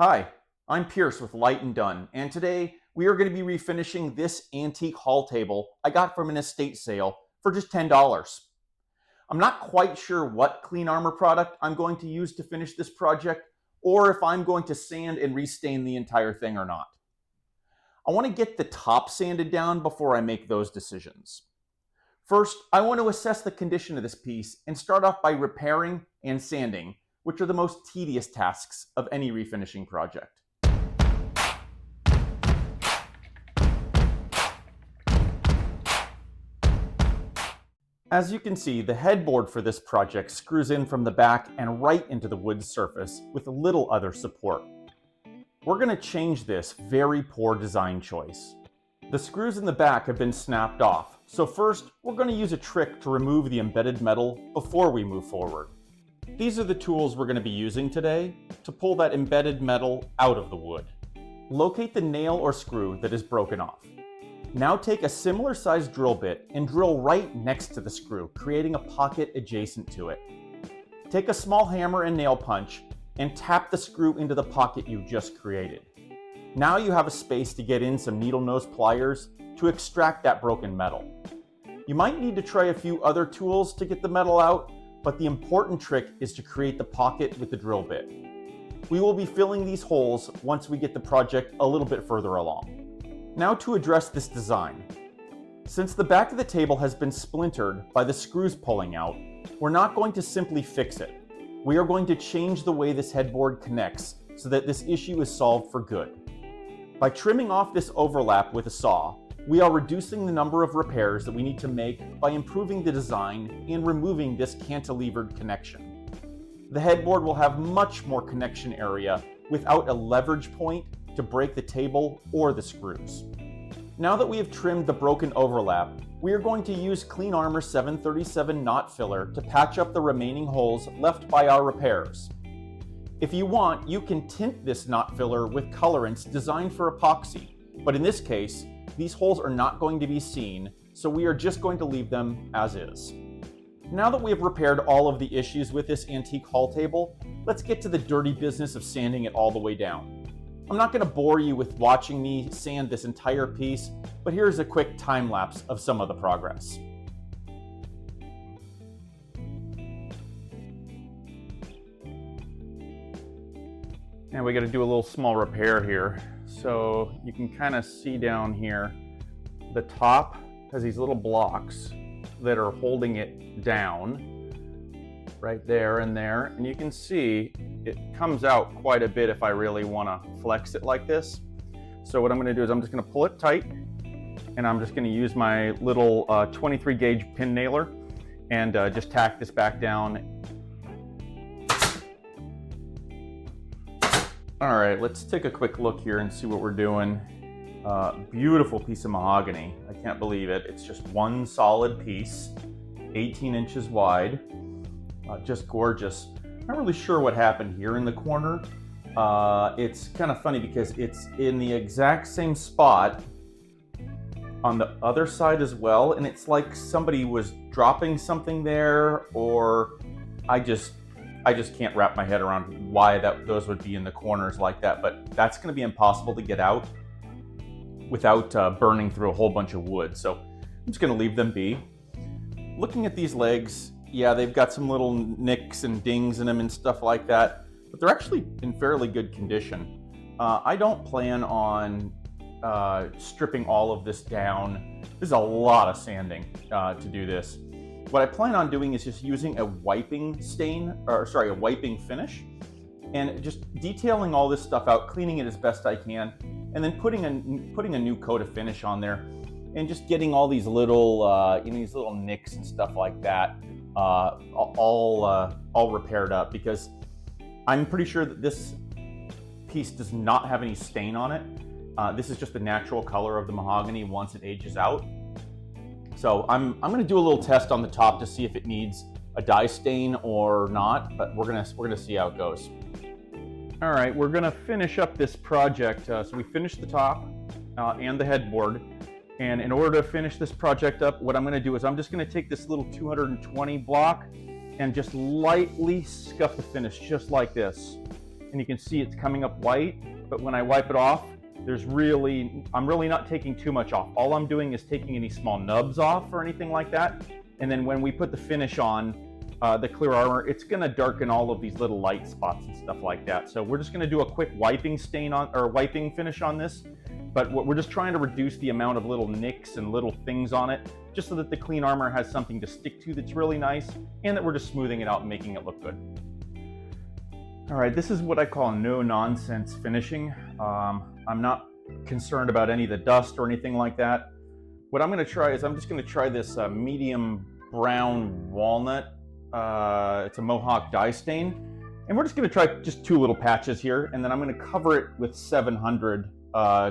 Hi, I'm Pierce with Light and Done, and today we are going to be refinishing this antique hall table I got from an estate sale for just $10. I'm not quite sure what Clean Armor product I'm going to use to finish this project, or if I'm going to sand and restain the entire thing or not. I want to get the top sanded down before I make those decisions. First, I want to assess the condition of this piece and start off by repairing and sanding, which are the most tedious tasks of any refinishing project. As you can see, the headboard for this project screws in from the back and right into the wood surface with little other support. We're going to change this very poor design choice. The screws in the back have been snapped off, so first we're going to use a trick to remove the embedded metal before we move forward. These are the tools we're going to be using today to pull that embedded metal out of the wood. Locate the nail or screw that is broken off. Now take a similar sized drill bit and drill right next to the screw, creating a pocket adjacent to it. Take a small hammer and nail punch and tap the screw into the pocket you just created. Now you have a space to get in some needle nose pliers to extract that broken metal. You might need to try a few other tools to get the metal out, but the important trick is to create the pocket with the drill bit. We will be filling these holes once we get the project a little bit further along. Now to address this design. Since the back of the table has been splintered by the screws pulling out, we're not going to simply fix it. We are going to change the way this headboard connects so that this issue is solved for good. By trimming off this overlap with a saw, we are reducing the number of repairs that we need to make by improving the design and removing this cantilevered connection. The headboard will have much more connection area without a leverage point to break the table or the screws. Now that we have trimmed the broken overlap, we are going to use Clean Armor 737 knot filler to patch up the remaining holes left by our repairs. If you want, you can tint this knot filler with colorants designed for epoxy, but in this case, these holes are not going to be seen, so we are just going to leave them as is. Now that we have repaired all of the issues with this antique hall table, let's get to the dirty business of sanding it all the way down. I'm not going to bore you with watching me sand this entire piece, but here's a quick time lapse of some of the progress. And we got to do a little small repair here. So you can kind of see down here, the top has these little blocks that are holding it down right there and there. And you can see it comes out quite a bit if I really want to flex it like this. So what I'm going to do is I'm just going to pull it tight, and I'm just going to use my little 23 gauge pin nailer and just tack this back down. All right, let's take a quick look here and see what we're doing. Beautiful piece of mahogany. I can't believe it. It's just one solid piece, 18 inches wide. Just gorgeous. Not really sure what happened here in the corner. It's kind of funny because it's in the exact same spot on the other side as well, and it's like somebody was dropping something there, or I just can't wrap my head around why those would be in the corners like that, but that's going to be impossible to get out without burning through a whole bunch of wood. So I'm just going to leave them be. Looking at these legs, yeah, they've got some little nicks and dings in them and stuff like that, but they're actually in fairly good condition. I don't plan on stripping all of this down. This is a lot of sanding to do this. What I plan on doing is just using a wiping finish, and just detailing all this stuff out, cleaning it as best I can, and then putting a new coat of finish on there, and just getting all these little these little nicks and stuff like that all repaired up, because I'm pretty sure that this piece does not have any stain on it. This is just the natural color of the mahogany once it ages out. So I'm going to do a little test on the top to see if it needs a dye stain or not, but we're gonna see how it goes. All right, we're gonna finish up this project. So we finished the top and the headboard, and in order to finish this project up, what I'm going to do is I'm just going to take this little 220 block and just lightly scuff the finish, just like this. and you can see it's coming up white, but when I wipe it off, I'm really not taking too much off. All I'm doing is taking any small nubs off or anything like that. And then when we put the finish on, the clear armor, it's gonna darken all of these little light spots and stuff like that. So we're just gonna do a quick wiping finish on this, but we're just trying to reduce the amount of little nicks and little things on it, just so that the clean armor has something to stick to that's really nice, and that we're just smoothing it out and making it look good. All right, this is what I call no-nonsense finishing. I'm not concerned about any of the dust or anything like that. What I'm gonna try is I'm just gonna try this medium brown walnut. It's a Mohawk dye stain. And we're just gonna try just 2 little patches here, and then I'm gonna cover it with 700,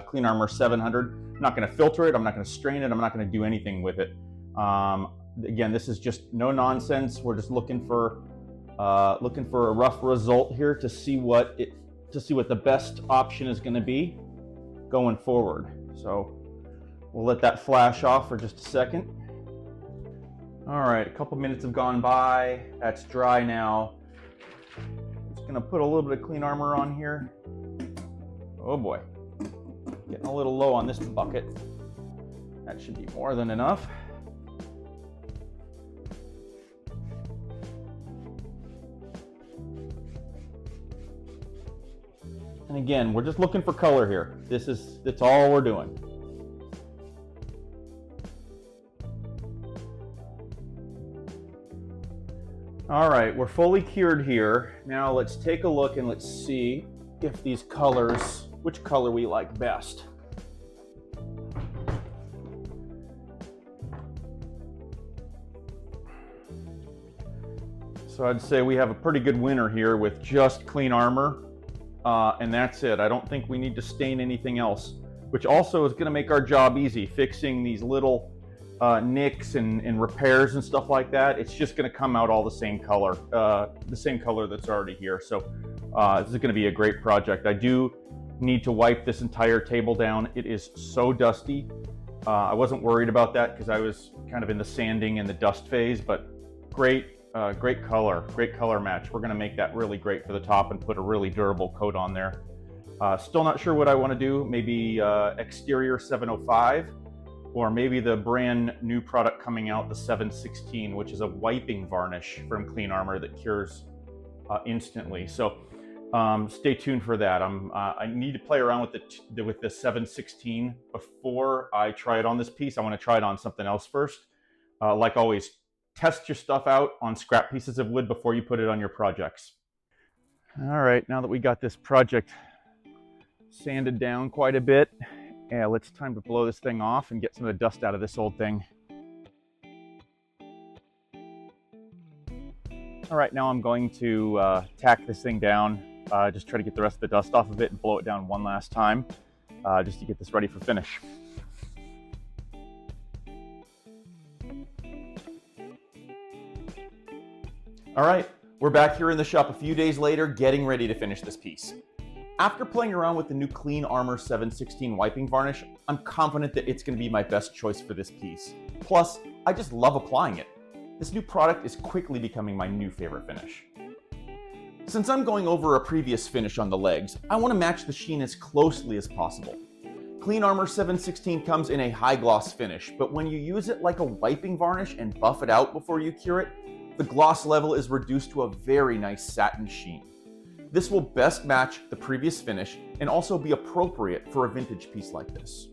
Clean Armor 700. I'm not gonna filter it, I'm not gonna strain it, I'm not gonna do anything with it. Again, this is just no nonsense. We're just looking for a rough result here to see what the best option is gonna be going forward. So we'll let that flash off for just a second. All right, a couple minutes have gone by. That's dry now. Just gonna put a little bit of Clean Armor on here. Oh boy, getting a little low on this bucket. That should be more than enough. And again, we're just looking for color here. That's all we're doing. All right, we're fully cured here. Now let's take a look and let's see if these colors, which color we like best. So I'd say we have a pretty good winner here with just Clean Armor, and that's it. I don't think we need to stain anything else, which also is gonna make our job easy, fixing these little nicks and repairs and stuff like that. It's just gonna come out all the same color that's already here. So this is gonna be a great project. I do need to wipe this entire table down. It is so dusty. I wasn't worried about that because I was kind of in the sanding and the dust phase, but great color match. We're gonna make that really great for the top and put a really durable coat on there. Still not sure what I wanna do. Maybe exterior 705, or maybe the brand new product coming out, the 716, which is a wiping varnish from Clean Armor that cures instantly. So stay tuned for that. I need to play around with the 716 before I try it on this piece. I want to try it on something else first. Like always, test your stuff out on scrap pieces of wood before you put it on your projects. All right, now that we got this project sanded down quite a bit, yeah, it's time to blow this thing off and get some of the dust out of this old thing. All right, now I'm going to tack this thing down, just try to get the rest of the dust off of it and blow it down one last time, just to get this ready for finish. All right, we're back here in the shop a few days later, getting ready to finish this piece. After playing around with the new Clean Armor 716 wiping varnish, I'm confident that it's going to be my best choice for this piece. Plus, I just love applying it. This new product is quickly becoming my new favorite finish. Since I'm going over a previous finish on the legs, I want to match the sheen as closely as possible. Clean Armor 716 comes in a high gloss finish, but when you use it like a wiping varnish and buff it out before you cure it, the gloss level is reduced to a very nice satin sheen. This will best match the previous finish and also be appropriate for a vintage piece like this.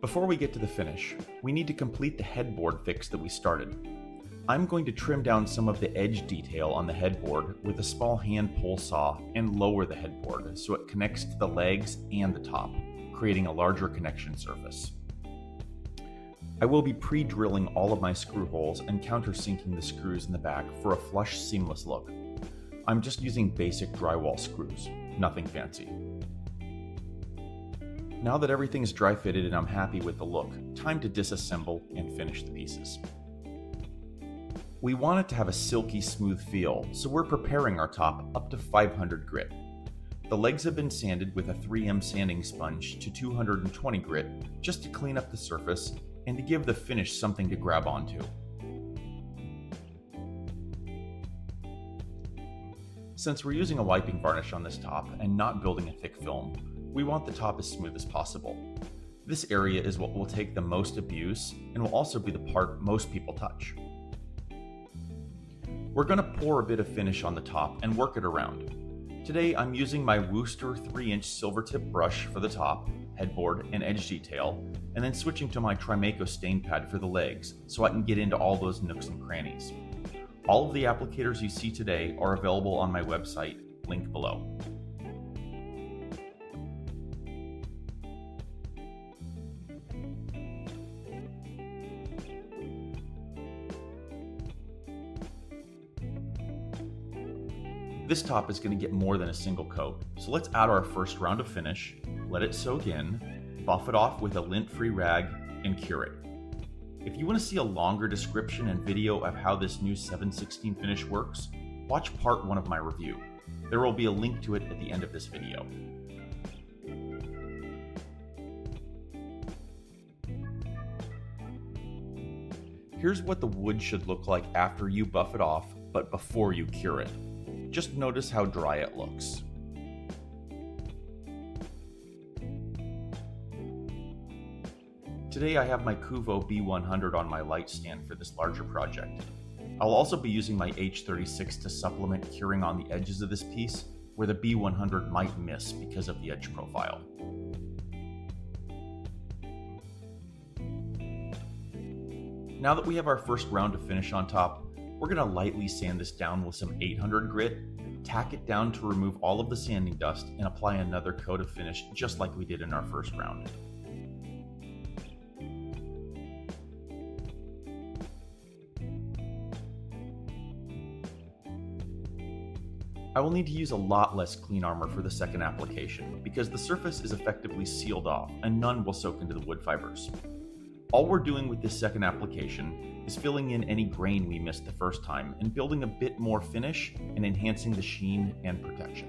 Before we get to the finish, we need to complete the headboard fix that we started. I'm going to trim down some of the edge detail on the headboard with a small hand pull saw and lower the headboard so it connects to the legs and the top, creating a larger connection surface. I will be pre-drilling all of my screw holes and countersinking the screws in the back for a flush, seamless look. I'm just using basic drywall screws, nothing fancy. Now that everything is dry fitted and I'm happy with the look, time to disassemble and finish the pieces. We want it to have a silky smooth feel, so we're preparing our top up to 500 grit. The legs have been sanded with a 3M sanding sponge to 220 grit just to clean up the surface and to give the finish something to grab onto. Since we're using a wiping varnish on this top and not building a thick film, we want the top as smooth as possible. This area is what will take the most abuse and will also be the part most people touch. We're going to pour a bit of finish on the top and work it around. Today I'm using my Wooster 3-inch silver tip brush for the top, headboard, and edge detail, and then switching to my Trimaco stain pad for the legs so I can get into all those nooks and crannies. All of the applicators you see today are available on my website, link below. This top is going to get more than a single coat, so let's add our first round of finish, let it soak in, buff it off with a lint-free rag, and cure it. If you want to see a longer description and video of how this new 7/16 finish works, watch part 1 of my review. There will be a link to it at the end of this video. Here's what the wood should look like after you buff it off, but before you cure it. Just notice how dry it looks. Today I have my Kuvo B100 on my Lite stand for this larger project. I'll also be using my H36 to supplement curing on the edges of this piece where the B100 might miss because of the edge profile. Now that we have our first round of finish on top, we're going to lightly sand this down with some 800 grit, tack it down to remove all of the sanding dust, and apply another coat of finish just like we did in our first round. I will need to use a lot less clean armor for the second application because the surface is effectively sealed off and none will soak into the wood fibers. All we're doing with this second application is filling in any grain we missed the first time and building a bit more finish and enhancing the sheen and protection.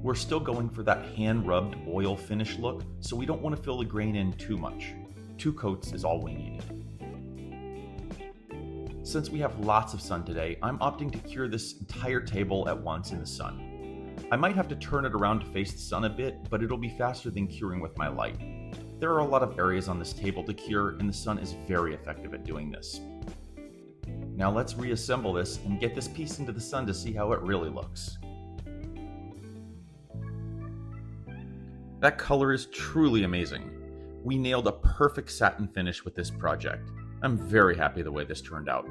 We're still going for that hand-rubbed oil finish look, so we don't want to fill the grain in too much. 2 coats is all we need. Since we have lots of sun today, I'm opting to cure this entire table at once in the sun. I might have to turn it around to face the sun a bit, but it'll be faster than curing with my Lite. There are a lot of areas on this table to cure, and the sun is very effective at doing this. Now let's reassemble this and get this piece into the sun to see how it really looks. That color is truly amazing. We nailed a perfect satin finish with this project. I'm very happy the way this turned out.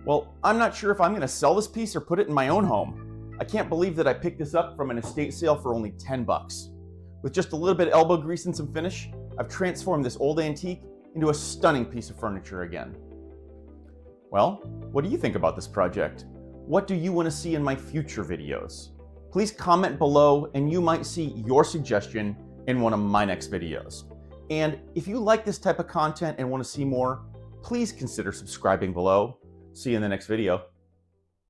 Well, I'm not sure if I'm going to sell this piece or put it in my own home. I can't believe that I picked this up from an estate sale for only 10 bucks. With just a little bit of elbow grease and some finish, I've transformed this old antique into a stunning piece of furniture again. Well, what do you think about this project? What do you want to see in my future videos? Please comment below and you might see your suggestion in one of my next videos. And if you like this type of content and want to see more, please consider subscribing below. See you in the next video.